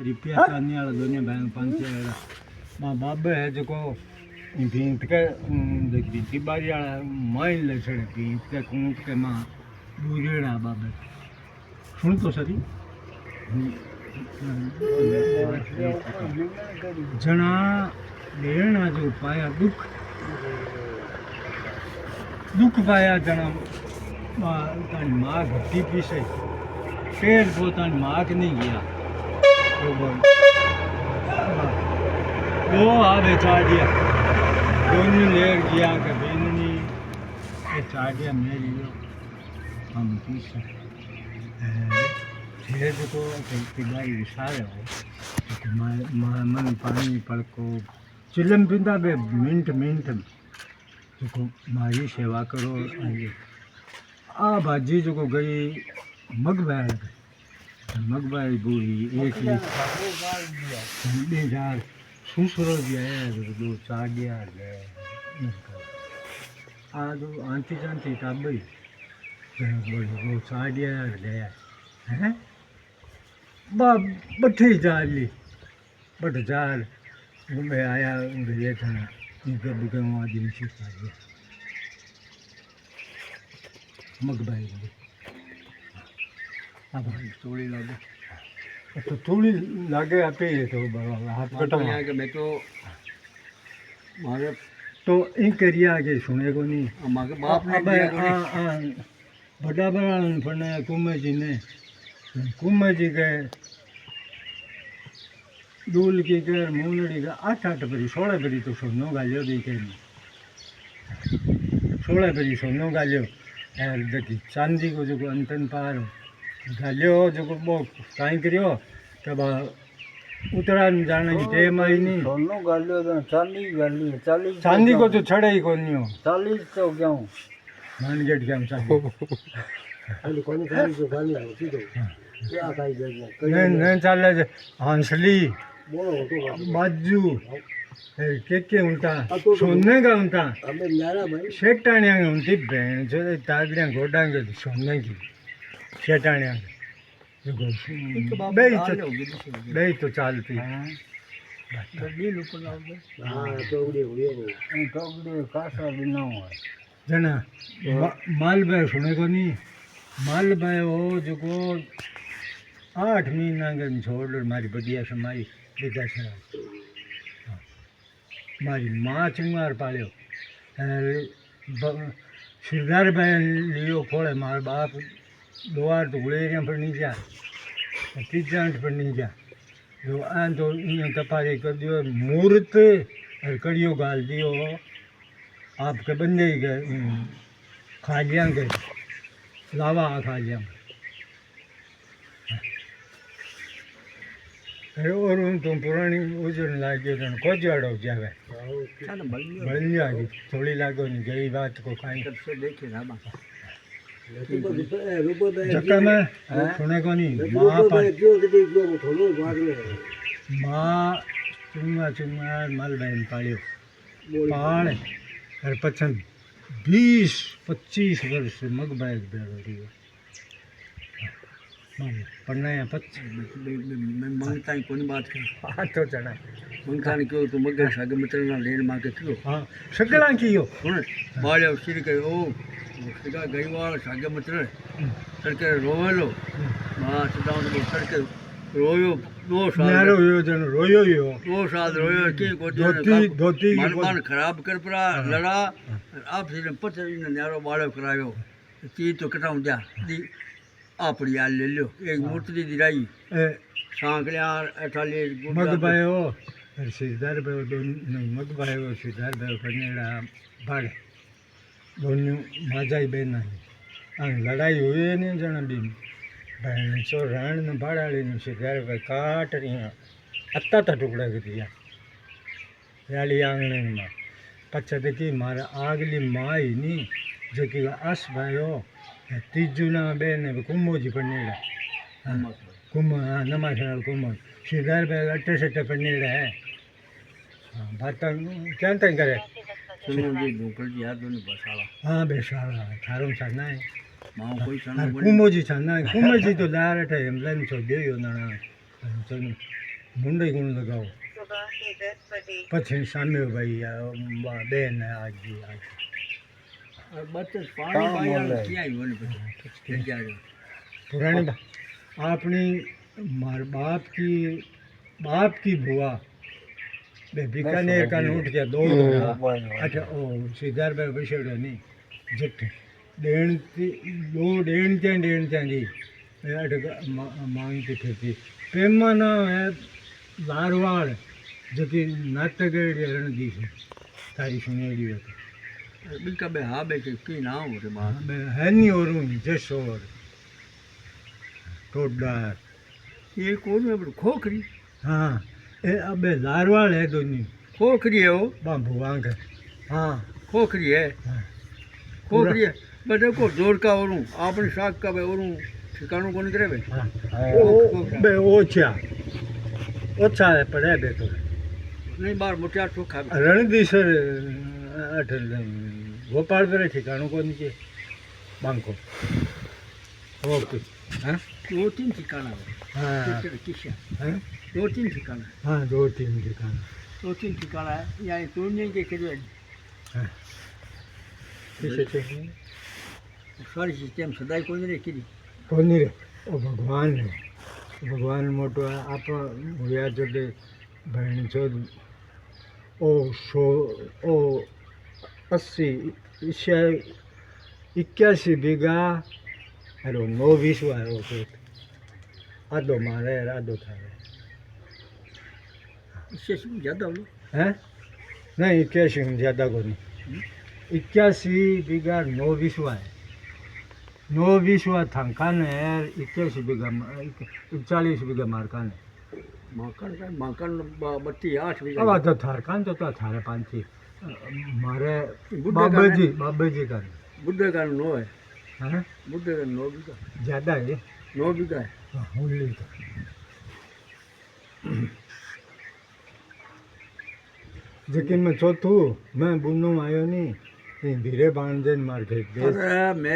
रिपिया करने वाला दुनिया बैंक पंचे वाला माँ बाबे है जो को भींत के देख भींती बारी वाला माइल ले छड़े भींत के कूट के माँ दूरेड़ा बाबे सुन तो सरी जना लेना जो पाया दुख दुख पाया जना माँ घटी पीछे पेड़ पोतानी माँ के नहीं गया दो आवे चाड़िया दोनों लेर गया के बेननी ये चाड़िया मेरी लो हम पीछे धीरे को गाड़ी विसारे हो मन पानी पड़को चिलम पींदा बे मिनट मिनट जो मारी सेवा करो आ भाजी जो गई मगबाई बूढ़ी एक हजार सूसरो दिया दो चार दिया आ जो आंटी जानती टाबई दो चार दिया गया हैं बठी जाली बट जार मैं आया ये था इनके बुके वहाँ दिन से दिया मगबाई अब थोड़ी लगे तो थोड़ी लागे आपे तो हाथ कटा के मैं तो मारे तो इन करिया आगे सुने को नहीं हमारे बाप ने बड़ा बड़ा फने कुमें जी के दूल की के मूनड़ी का 8 भरी 16 भरी तो सोनो गालियो दी के 16 भरी सोनो गालियो यार देखी चांदी को जो अंतन पार गालियो जो वो कहीं करियो तब उतरान जाने की टेम आई नहीं सोनो गालियो तो चांदी को तो छड़े ही कौन हो 40 तो क्या हूँ मान गेट के हम चांदी अरे कौन खाई जो गाली है सीधो क्या खाई जाएगा नहीं चले हंसली बोलो तो बाजू के उनका सोने का उनका हमें न्यारा भाई शेटाणिया उनकी बहन जो तागड़िया घोटांगे सोने की शेटाणिया बे तो चलती हाँ चौड़ी हुई नहीं चौड़ी कासा भी ना हुआ जना माल भाई सुने को नहीं माल भाई वो जो को 8 महीना के छोड़ मारी बढ़िया से मारी बेटा से मारी माँ चुंगार पालियो सिरदार भाई लियो फोड़े मार बाप 2 बार तो गुड़ेरिया पर नहीं जा 30 पर नहीं जा जो आन तो इन तपारी कर दियो मूर्त और कड़ियो गाल दियो आपके बंदे के खा लिया के लावा खा लिया और उन तुम पुरानी उजन लागे तो को जड़ो जावे बलिया की थोड़ी लागो नहीं गई बात को काई सबसे देखे ना जक्का में सुने को नहीं माँ चुंगा माल बहन पालियो पाल और पछन 20-25 वर्ष मगबाई बेड़ो रही पढ़ना है 25 मैं मांगता ही कोई बात कर हाँ तो चढ़ा मांगता नहीं क्यों तो मगर सागे मित्र ना लेन मांगे क्यों हाँ सगला की हो सुन बाले सिर के ओ सिगा गई वाला सागे मित्र सड़के रोवेलो मां सदाओ तो सड़के रोयो 2 साल नारो यो जन रोयो यो 2 साल रोयो की को धोती मन खराब कर पड़ा लड़ा आप से पत्थर ने नारो बालो करायो ती तो कटाऊं जा आपड़ी यार ले लो एक मूर्ति दिराई सांकलियां अठाली मगबायो सिरदार भाई मगबायो सिरदार भाई कनेड़ा भाड़े दोनों माजाई बहन आई लड़ाई हुई नहीं जना भी बहन सो रण ने भाड़ाली ने सिरदार भाई काट रही अत्ता टुकड़ा कर दिया याली आंगणे में पछा देखी मारा आगली माँ ही नहीं जो कि आस भाईओ तीजू ना बेन कुमोजी पड़नेड़ा कुम हाँ नमाज कुम सिरदार भाई 8 पड़नेड़ा है बात क्या तक करे हाँ बेसाड़ा थारो छाना है कुमोजी छाना है कुमोजी तो डायरेक्ट है एम्बुलेंस हो गई हो ना મુંડઈ ગુણ લગાવો પછી સામે ભાઈ બેન આગી બચત પાણી બાયા ક્યાં આવ્યું ને પછી ક્યાં पुरानी अपनी मार बाप की बुआ बे बीकानेर का नोट के दो अच्छा ओ सीधार भाई बसेड़ो नहीं जट डेण जी मांगती फिरती प्रेमाना है लारवाड़ जो कि नाटक रणदी से तारी सुनेली होती બીકા બે હા બે કઈ નામ હતું બા है नहीं और जसोर टोडार એ કોણ આપણું ખોખરી हाँ ए अबे लारवाड़ है दोनों ખોખરી હે ઓ बाबू वांग हाँ ખોખરી હે हाँ ખોખરી હે બધા કો જોડકા ઓરું આપણે શાક કા બે ઓરું ઠिकाणों કોણ કરે બે हाँ बे ओछा ओछा है पड़े बे तो નહીં બાર મોટા ચોખા रणदीसर अठल गोपाल पर ठिकाणों को नीचे बांको ओके हाँ દો તીન ઠिकाणा हाँ किशा हाँ दो तीन ठिकाणा हाँ दो तीन ठिकाना दो तीन ठिकाणा है यहाँ तोड़ने के करिए हाँ किसे चाहिए सारी सिस्टम सदाई कोई नहीं रखी कौन नहीं रे ओ भगवान है भगवान मोटो है आप हुआ जोड़े बहन चोद ओ 80 81 बीघा अरे 9-20 है वो खेत आधो मारे आधो थारे इससे ज़्यादा हो हैं नहीं 81 ज़्यादा को नहीं 81 बीघा 9-20 है 9-20 थंकान है 81 बीघा 40 बीघा मारकान है मकान का मकान 32-8 बीघा अब तो थारकान तो थारे पांची मारे बुड्ढे का बाबाजी का बुड्ढे का 9 है हैं बुड्ढे का 9 बीघा ज़्यादा है 9 बीघा है होली का लेकिन मैं चौथू मैं बुनो आयो नहीं धीरे बांध मार खेत अरे मैं